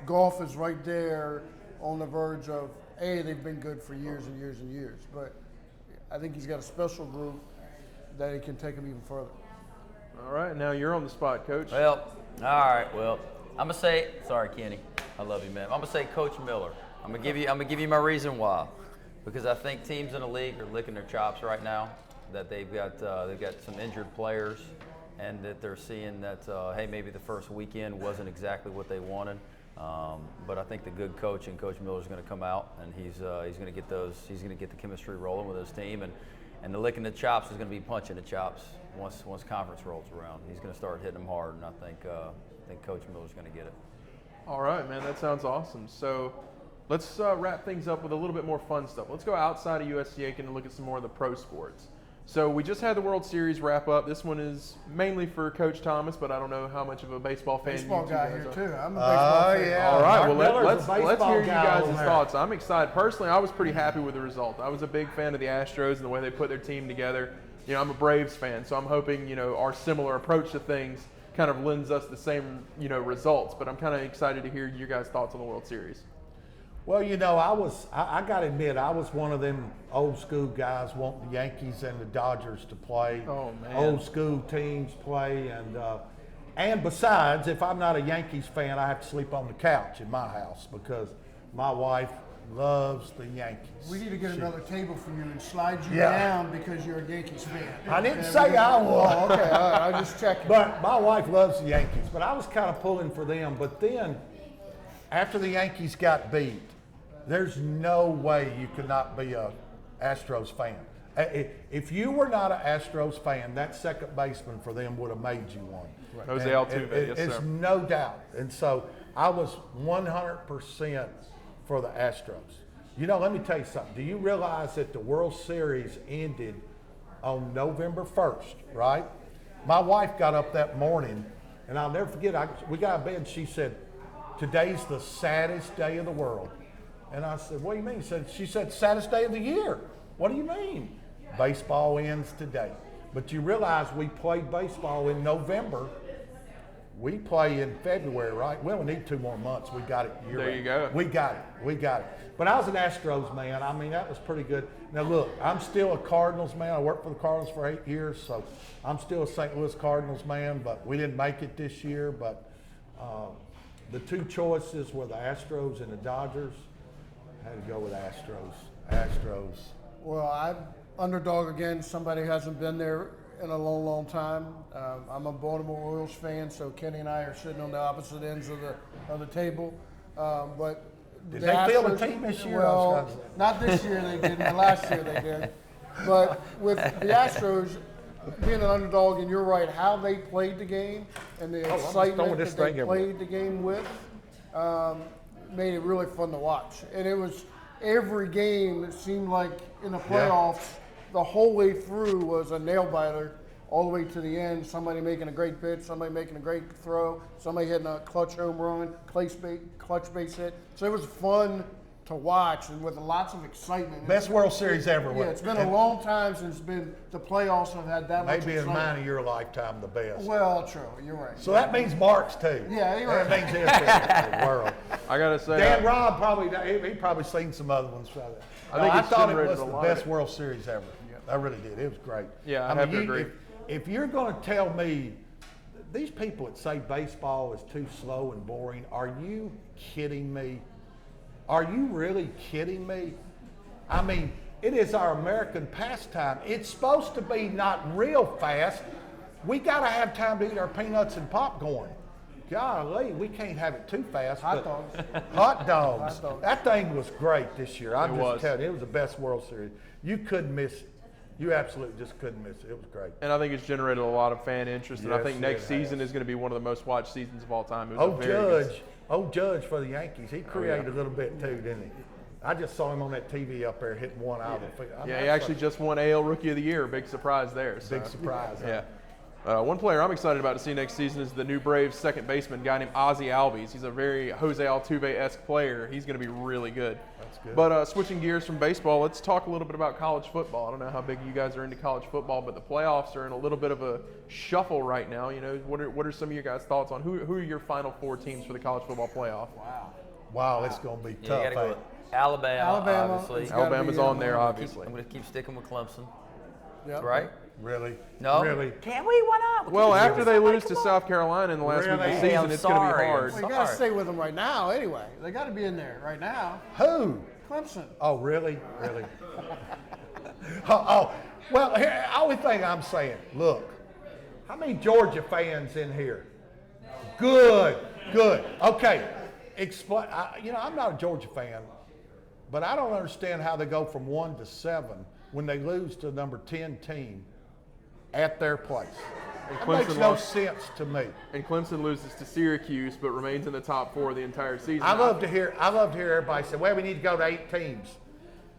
golf is right there on the verge of, they've been good for years and years and years. But I think he's got a special group that he can take them even further. All right, now you're on the spot, Coach. Well, all right. Well, I'm gonna say, sorry, Kenny, I love you, man. I'm gonna say Coach Miller. I'm gonna give you my reason why, because I think teams in the league are licking their chops right now. That they've got some injured players, and that they're seeing that hey, maybe the first weekend wasn't exactly what they wanted. But I think the good coach and Coach Miller is going to come out, and he's going to get the chemistry rolling with his team, and the licking the chops is going to be punching the chops once conference rolls around. He's going to start hitting them hard, and I think Coach Miller's going to get it. All right, man, that sounds awesome. So let's wrap things up with a little bit more fun stuff. Let's go outside of USC Aiken and look at some more of the pro sports. So we just had the World Series wrap up. This one is mainly for Coach Thomas, but I don't know how much of a baseball fan Baseball you two guy guys here are. too. I'm a baseball fan. Yeah. All right, Mark well Miller's a let's hear you baseball guy guys' over there. thoughts. I'm excited. Personally, I was pretty happy with the result. I was a big fan of the Astros and the way they put their team together. I'm a Braves fan, so I'm hoping our similar approach to things kind of lends us the same results. But I'm kind of excited to hear your guys' thoughts on the World Series. Well, I got to admit, I was one of them old school guys wanting the Yankees and the Dodgers to play. Oh, man. Old school teams play. And besides, if I'm not a Yankees fan, I have to sleep on the couch in my house because my wife loves the Yankees. We need to get another table for you and slide you Yeah. down because you're a Yankees fan. I didn't Yeah, say I was. Oh, okay. All right. I just checking. But my wife loves the Yankees, but I was kind of pulling for them. But then, after the Yankees got beat, there's no way you could not be a Astros fan. If you were not an Astros fan, that second baseman for them would have made you one. Jose Altuve, yes, It's sir. no doubt. And so I was 100% for the Astros. You know, let me tell you something. Do you realize that the World Series ended on November 1st, right? My wife got up that morning, and I'll never forget, we got out of bed, and she said, today's the saddest day of the world. And I said, what do you mean? She said, saddest day of the year. What do you mean? Baseball ends today. But you realize we played baseball in November. We play in February, right? We only need 2 more months. We got it year There round. you go. We got it. But I was an Astros man. I mean, that was pretty good. Now look, I'm still a Cardinals man. I worked for the Cardinals for 8 years, so I'm still a St. Louis Cardinals man, but we didn't make it this year. But the 2 choices were the Astros and the Dodgers. I had to go with Astros. Well, I'm underdog again. Somebody who hasn't been there in a long, long time. I'm a Baltimore Orioles fan, so Kenny and I are sitting on the opposite ends of the table. But Did the they field a Astros- team this year? Well, not this year they didn't. But last year they did. But with the Astros being an underdog, and you're right, how they played the game and the just excitement throwing this that they thing everywhere. played the game with made it really fun to watch. And it was every game, it seemed like in the playoffs, the whole way through was a nail biter all the way to the end. Somebody making a great pitch, somebody making a great throw, somebody hitting a clutch home run, clutch base hit. So it was fun to watch and with lots of excitement. Best World Series ever. Yeah, it's been a long time since the playoffs have had that much Maybe in excitement. mine of your lifetime, the best. Well, true, you're right. So that means Mark's too. Yeah, you're That right. means his too, for the world. I gotta say, Dan Robb he probably seen some other ones. I think I it's thought it generated was a the lot best of- World Series ever. I really did. It was great. Yeah, I have to you- agree. If you're going to tell me these people that say baseball is too slow and boring, are you kidding me? Are you really kidding me? I mean, it is our American pastime. It's supposed to be not real fast. We got to have time to eat our peanuts and popcorn. Golly, we can't have it too fast. Hot but- dogs. Hot dogs. Hot dogs. That thing was great this year. I'm It just was. telling you, it was the best World Series. You couldn't miss it. You absolutely just couldn't miss it. It was great. and I think it's generated a lot of fan interest, and I Yes, think it next season has. is going to be one of the most watched seasons of all time. It was a very good- Judge for the Yankees. He created a little bit too, didn't he? I just saw him on that TV up there hitting one out of the field. I mean, Yeah, he that's actually a just won AL Rookie of the Year. Big surprise there. So. big surprise. huh? Yeah. One player I'm excited about to see next season is the new Braves second baseman, guy named Ozzie Albies. He's a very Jose Altuve-esque player. He's going to be really good. That's good. But switching gears from baseball, let's talk a little bit about college football. I don't know how big you guys are into college football, but the playoffs are in a little bit of a shuffle right now. You know, what are some of your guys' thoughts on who are your final 4 teams for the college football playoff? Wow, it's going to be Yeah, tough. you gotta go ain't with it? Alabama, obviously. It's gotta Alabama's be, on there, I'm obviously. I'm going to keep sticking with Clemson, Yep. right? Really? No? Really? Can we? Why not? Well, after they lose to South Carolina in the last week of the Really? season, Hey, I'm it's going to be sorry. hard. Well, you got to stay with them right now anyway. They got to be in there right now. Who? Clemson. Oh, really? Really? Well, here, only thing I'm saying, look, how many Georgia fans in here? Good. Okay, explain. I'm not a Georgia fan, but I don't understand how they go from 1 to 7 when they lose to the number 10 team at their place. And That makes Clemson no lost- sense to me. And Clemson loses to Syracuse, but remains in the top 4 the entire season. I love to hear everybody say, well, we need to go to 8 teams.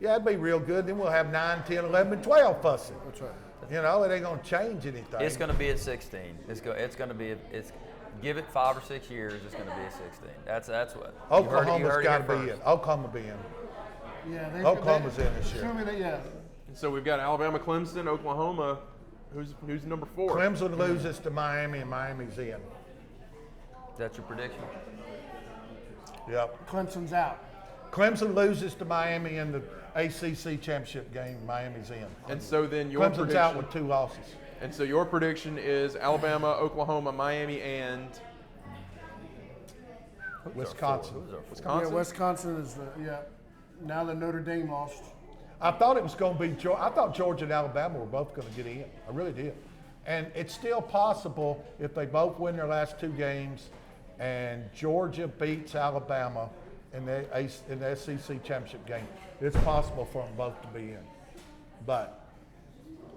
Yeah, that'd be real good. Then we'll have 9, 10, 11, and 12 fussing. That's right. You know, it ain't going to change anything. It's going to be at 16. It's going to be. Give it 5 or 6 years. It's going to be at 16. That's what. You heard Oklahoma's it got here to be first. in. Oklahoma be in. Yeah, Oklahoma's in this year. Assuming that, yeah. So we've got Alabama, Clemson, Oklahoma. Who's number 4? Clemson loses to Miami, and Miami's in. That's your prediction. Yep. Clemson's out. Clemson loses to Miami in the ACC championship game. Miami's in. And so then your Clemson's prediction. out with 2 losses. And so your prediction is Alabama, Oklahoma, Miami, and Wisconsin. Wisconsin. Yeah, Wisconsin is the, yeah. now that Notre Dame lost. I thought it was going to be. I thought Georgia and Alabama were both going to get in. I really did. And it's still possible if they both win their last 2 games, and Georgia beats Alabama in the SEC championship game. It's possible for them both to be in. But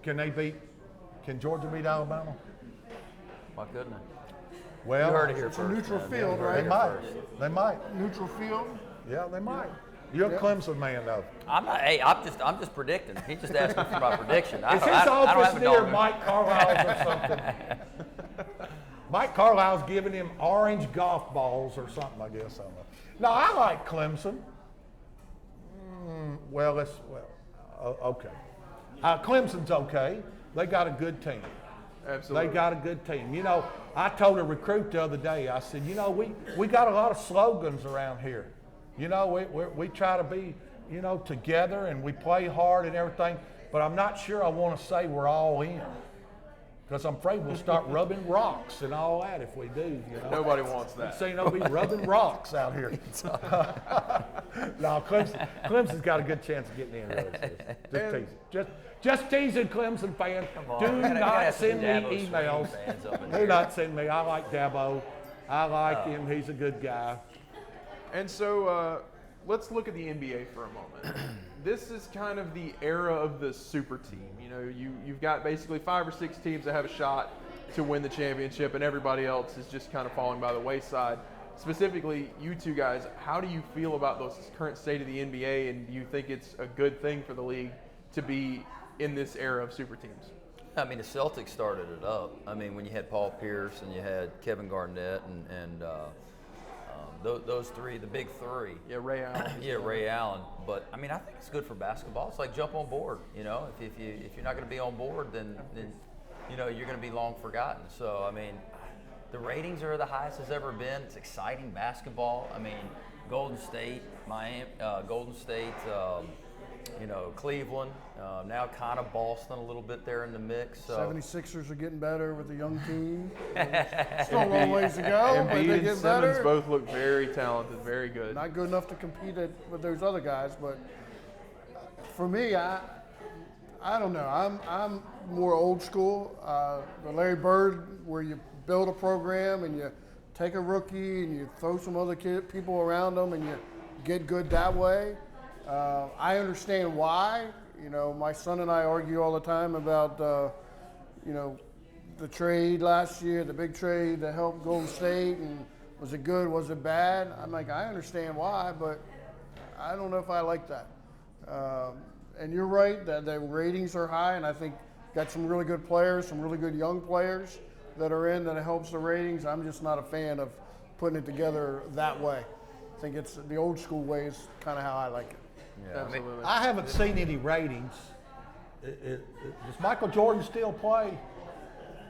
can Georgia beat Alabama? Why couldn't I? Well, You heard it here It's a first. neutral man. field, You heard right? it they here might. first. They might. Neutral field. Yeah, they might. You're a Clemson man, though. I'm not. Hey, I'm just predicting. He just asked me for my prediction. Is his I don't office have a near dog. Mike Carlisle's or something? Mike Carlisle's giving him orange golf balls or something, I guess. I don't know. No, I like Clemson. Okay. Clemson's okay. They got a good team. Absolutely. They got a good team. You know, I told a recruit the other day, I said, you know, we got a lot of slogans around here. You know, we try to be, you know, together and we play hard and everything, but I'm not sure I want to say we're all in. Because I'm afraid we'll start rubbing rocks and all that if we do, you know. Nobody wants that. So, you know, be rubbing rocks out here. No, Clemson's got a good chance of getting in. Really, just teasing Clemson fans. on, Do we gotta not have some send me Dabo Sweeney emails. fans up in Do here. not send me. I like Dabo. I like him. He's a good guy. And so let's look at the NBA for a moment. This is kind of the era of the super team. You know, you've got basically 5 or 6 teams that have a shot to win the championship, and everybody else is just kind of falling by the wayside. Specifically, you two guys, how do you feel about the current state of the NBA, and do you think it's a good thing for the league to be in this era of super teams? I mean, the Celtics started it up. I mean, when you had Paul Pierce and you had Kevin Garnett and those 3, the big 3. Yeah, Ray Allen. Yeah, Ray Allen. But I mean, I think it's good for basketball. It's like jump on board. You know, if you're not going to be on board, then you know you're going to be long forgotten. So I mean, the ratings are the highest it's ever been. It's exciting basketball. I mean, Golden State, Miami, Golden State. You know, Cleveland, now kind of Boston a little bit there in the mix. So. 76ers are getting better with the young team. Still a long ways to go, but Embiid they and get Simmons better. both look very talented, very good. Not good enough to compete with those other guys, but for me, I don't know. I'm more old school. The Larry Bird, where you build a program and you take a rookie and you throw some other people around them and you get good that way. I understand why. You know, my son and I argue all the time about, you know, the trade last year, the big trade that helped Golden State, and was it good, was it bad? I'm like, I understand why, but I don't know if I like that. And you're right that the ratings are high, and I think got some really good players, some really good young players that are in that helps the ratings. I'm just not a fan of putting it together that way. I think it's the old school way is kind of how I like it. Yeah, Absolutely. I haven't seen any ratings. Does Michael Jordan still play?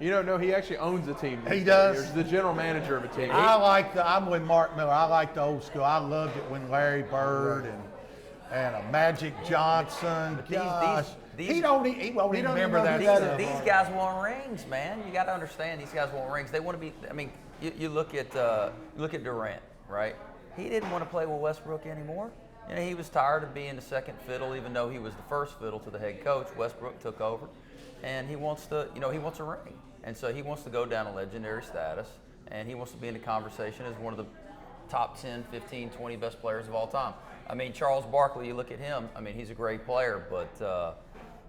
You don't know, he actually owns a team. He does? He's the general manager of a team. I'm with Mark Miller. I like the old school. I loved it when Larry Bird and a Magic Johnson. Gosh, he won't even remember that stuff. These guys want rings, man. You got to understand, these guys want rings. They want to be. I mean, you look at Durant, right? He didn't want to play with Westbrook anymore. You know, he was tired of being the second fiddle, even though he was the first fiddle to the head coach. Westbrook took over, and he wants to, you know, he wants a ring, and so he wants to go down a legendary status, and he wants to be in the conversation as one of the top 10, 15, 20 best players of all time. I mean, Charles Barkley, you look at him. I mean, he's a great player, but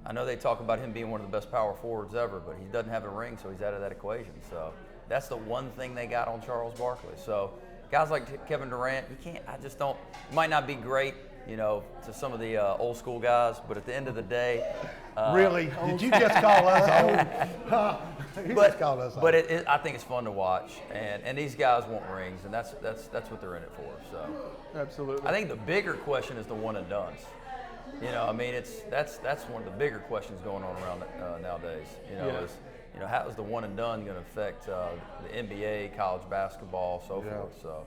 I know they talk about him being one of the best power forwards ever, but he doesn't have a ring, so he's out of that equation. So that's the one thing they got on Charles Barkley. So. Guys like Kevin Durant, you can't. I just don't. Might not be great, you know, to some of the old school guys, but at the end of the day, really, did you just call us old? You just called us old. But I think it's fun to watch, and these guys want rings, and that's what they're in it for. So, Absolutely. I think the bigger question is the one and dones. You know, I mean, that's one of the bigger questions going on around nowadays. You know, Yeah. You know, how is the one and done going to affect the NBA, college basketball, so forth? So,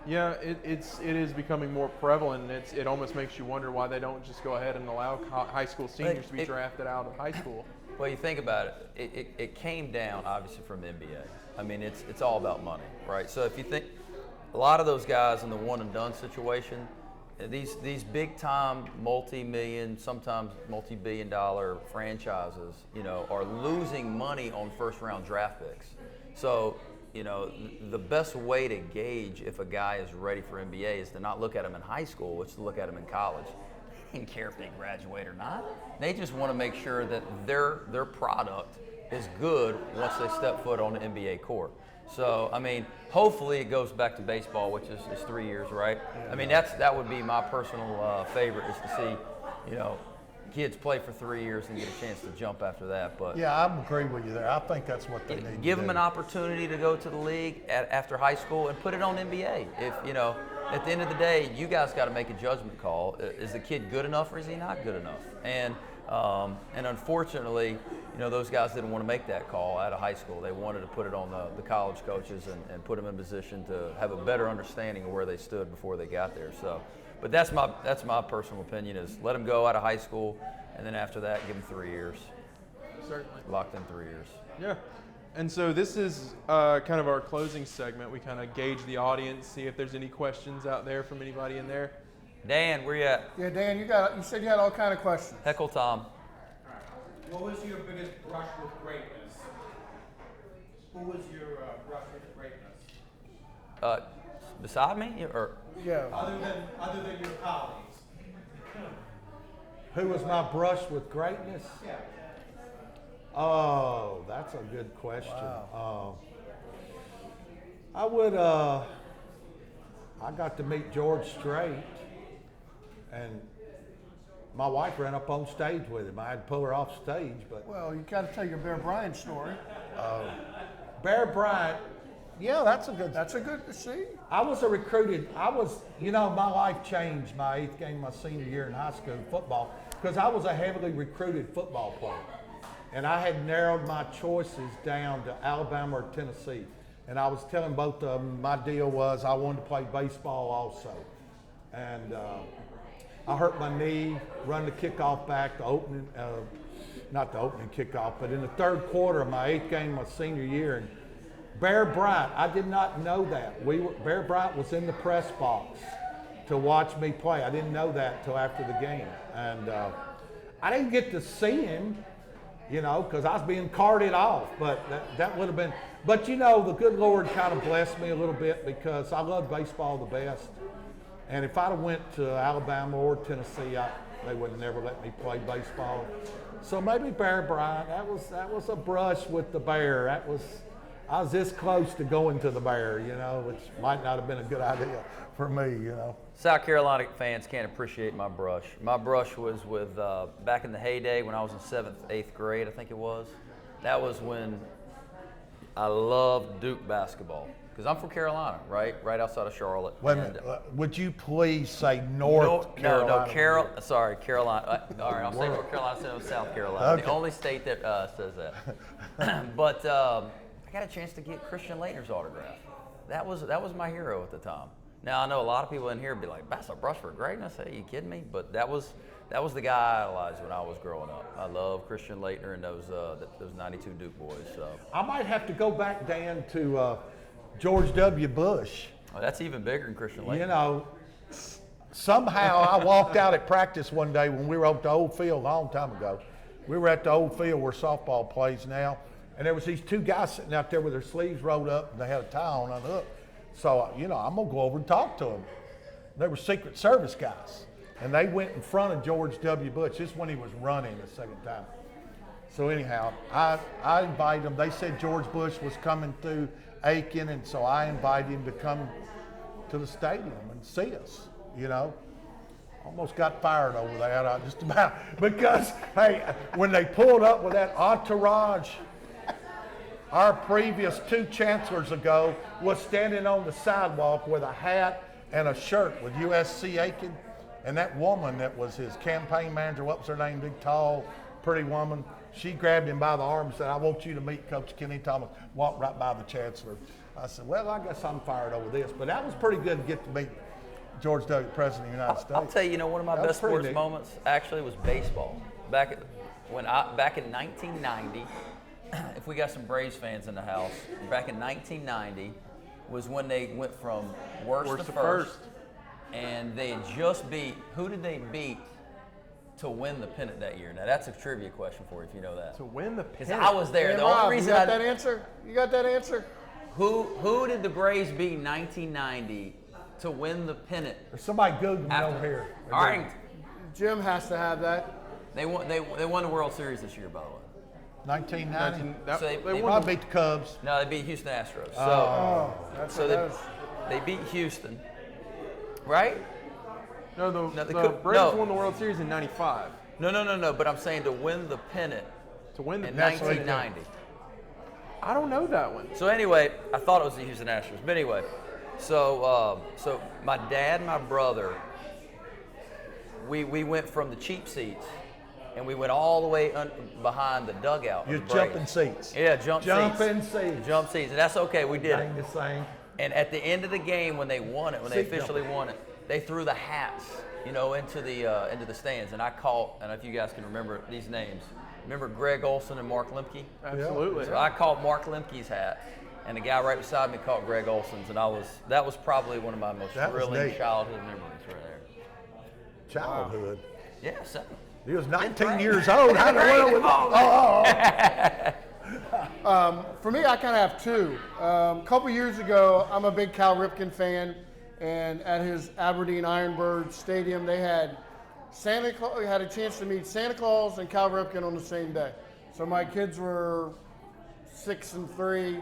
Yeah, it is becoming more prevalent, and it almost makes you wonder why they don't just go ahead and allow high school seniors to be drafted out of high school. Well, you think about it, it came down obviously from the NBA. I mean, it's all about money, right? So if you think a lot of those guys in the one and done situation, these big time multi-million, sometimes multi-billion dollar franchises, are losing money on first round draft picks. So, the best way to gauge if a guy is ready for NBA is to not look at him in high school, it's to look at him in college. They don't care if they graduate or not. They just want to make sure that their product is good once they step foot on the NBA court. So, hopefully it goes back to baseball, which is 3 years, right? That would be my personal favorite, is to see, kids play for 3 years and get a chance to jump after that. But Yeah, I agree with you there. I think that's what they need. give them an opportunity to go to the league after high school and put it on NBA. If at the end of the day, you guys got to make a judgment call. Is the kid good enough, or is he not good enough? And unfortunately, those guys didn't want to make that call out of high school. They wanted to put it on the college coaches and put them in position to have a better understanding of where they stood before they got there. So, but that's my personal opinion, is let them go out of high school, and then after that, give them 3 years. Certainly. Locked in 3 years. Yeah. And so this is kind of our closing segment. We kind of gauge the audience, see if there's any questions out there from anybody in there. Dan, where you at? Yeah, Dan, you said you had all kind of questions. Heckle Tom. What was your biggest brush with greatness? Who was your brush with greatness? Beside me, or Yeah. Other than your colleagues. Who was my brush with greatness? Yeah. Oh, that's a good question. I would, I got to meet George Strait, and my wife ran up on stage with him. I had to pull her off stage, but Well, you got to tell your Bear Bryant story. Bear Bryant, yeah, that's a good, See? I was my life changed my 8th game my senior year in high school football, because I was a heavily recruited football player. And I had narrowed my choices down to Alabama or Tennessee. And I was telling both of them my deal was I wanted to play baseball also. And I hurt my knee, run the kickoff back, not the opening kickoff, but in the 3rd quarter of my 8th game my senior year. And Bear Bryant, I did not know that. Bear Bryant was in the press box to watch me play. I didn't know that until after the game. And I didn't get to see him, because I was being carted off, but that would have been, but the good Lord kind of blessed me a little bit, because I love baseball the best. And if I'd have went to Alabama or Tennessee, they would have never let me play baseball. So maybe Bear Bryant, that was a brush with the Bear. I was this close to going to the Bear, which might not have been a good idea for me, South Carolina fans can't appreciate my brush. My brush was with, back in the heyday when I was in 7th, 8th grade, I think it was. That was when I loved Duke basketball. Because I'm from Carolina, right outside of Charlotte. Wait a minute, would you please say North Carolina? No, Carolina. All right, I'll say North Carolina instead of South Carolina. Okay. The only state that says that. But I got a chance to get Christian Laettner's autograph. That was my hero at the time. Now, I know a lot of people in here would be like, that's a brush for greatness? Hey, you kidding me? But that was the guy I idolized when I was growing up. I love Christian Laettner and those 92 Duke boys. So I might have to go back, Dan, to George W. Bush. oh, that's even bigger than Christian Laettner. Somehow I walked out at practice one day when we were at the old field a long time ago. We were at the old field where softball plays now, and there was these 2 guys sitting out there with their sleeves rolled up, and they had a tie on the hook. So, I'm going to go over and talk to them. They were Secret Service guys, and they went in front of George W. Bush. This is when he was running the second time. So anyhow, I invited them. They said George Bush was coming through Aiken, and so I invited him to come to the stadium and see us, Almost got fired over that, just about. Because, hey, when they pulled up with that entourage, our previous 2 chancellors ago was standing on the sidewalk with a hat and a shirt with USC Aiken. And that woman that was his campaign manager, what was her name, big, tall, pretty woman, she grabbed him by the arm and said, I want you to meet Coach Kenny Thomas. Walked right by the chancellor. I said, well, I guess I'm fired over this. But that was pretty good to get to meet George W., President of the United States. I'll tell you, one of my best sports moments actually was baseball. Back in 1990, if we got some Braves fans in the house, back in 1990 was when they went from worst to first. and they had just beat, who did they beat to win the pennant that year? Now that's a trivia question for you if you know that. To win the Because pennant. I was there. Hey, The Rob, only reason you got that answer? You got that answer? who did the Braves beat in 1990 to win the pennant? There's somebody Googling me After- over here. All right. Jim has to have that. They won the World Series this year, by the way. 1990. That- So they they won Probably beat the Cubs. No, they beat Houston Astros. So, Oh, that's so what that is. they beat Houston, right? No, No, the the Braves no. won the World Series in '95. No. But I'm saying to win the pennant To win the in pennant. 1990. I don't know that one. So anyway, I thought it was the Houston Astros. But anyway, so my dad and my brother, we went from the cheap seats, and we went all the way behind the dugout. of You're the Braves. jumping seats. Yeah, Jumping seats. Jump seats, and that's okay. We did it. Ain't the same. And at the end of the game, when they won it, when they Seat officially jumping. won it, they threw the hats, into the stands. And I caught, and if you guys can remember these names, remember Greg Olson and Mark Lemke? Absolutely. So I caught Mark Lemke's hat, and the guy right beside me caught Greg Olson's, and that was probably one of my most That was thrilling neat. childhood memories right there. Childhood. Yeah, so. He was 19 years old. How in the world was For me, I kind of have two. A couple years ago, I'm a big Cal Ripken fan, and at his Aberdeen Ironbird Stadium, they had Santa Claus. Had a chance to meet Santa Claus and Cal Ripken on the same day. So my kids were 6 and 3.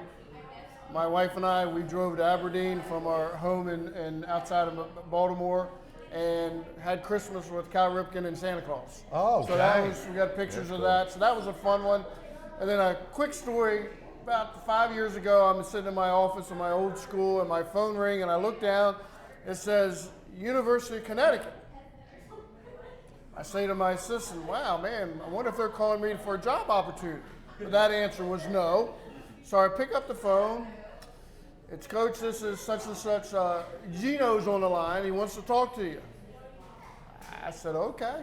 My wife and I, we drove to Aberdeen from our home in outside of Baltimore, and had Christmas with Cal Ripken and Santa Claus. Oh, so that dang. was, we got pictures of that. So that was a fun one. And then a quick story. About 5 years ago, I'm sitting in my office in my old school, and my phone rang, and I look down. It says University of Connecticut. I say to my assistant, "Wow, man, I wonder if they're calling me for a job opportunity." But that answer was no. So I pick up the phone. It's Coach, this is such and such. Gino's on the line. He wants to talk to you. I said, okay.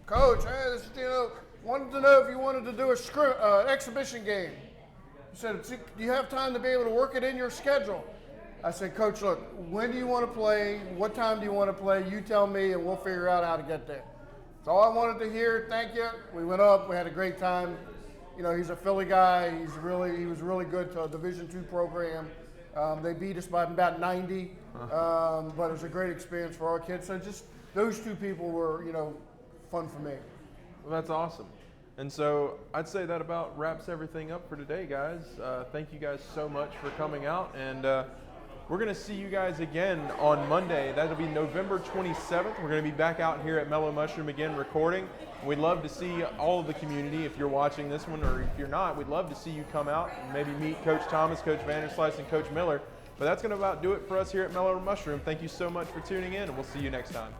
Coach, hey, this is Gino. Wanted to know if you wanted to do a exhibition game. He said, do you have time to be able to work it in your schedule? I said, Coach, look, when do you want to play? What time do you want to play? You tell me, and we'll figure out how to get there. That's all I wanted to hear. Thank you. We went up. We had a great time. He's a Philly guy. He was really good to a Division II program. They beat us by about 90, but it was a great experience for our kids. So just those two people were, fun for me. Well, that's awesome. And so I'd say that about wraps everything up for today, guys. Thank you guys so much for coming out, and we're going to see you guys again on Monday. That'll be November 27th. We're going to be back out here at Mellow Mushroom again recording. We'd love to see all of the community. If you're watching this one, or if you're not, we'd love to see you come out and maybe meet Coach Thomas, Coach Vanderslice, and Coach Miller. But that's going to about do it for us here at Mellow Mushroom. Thank you so much for tuning in, and we'll see you next time.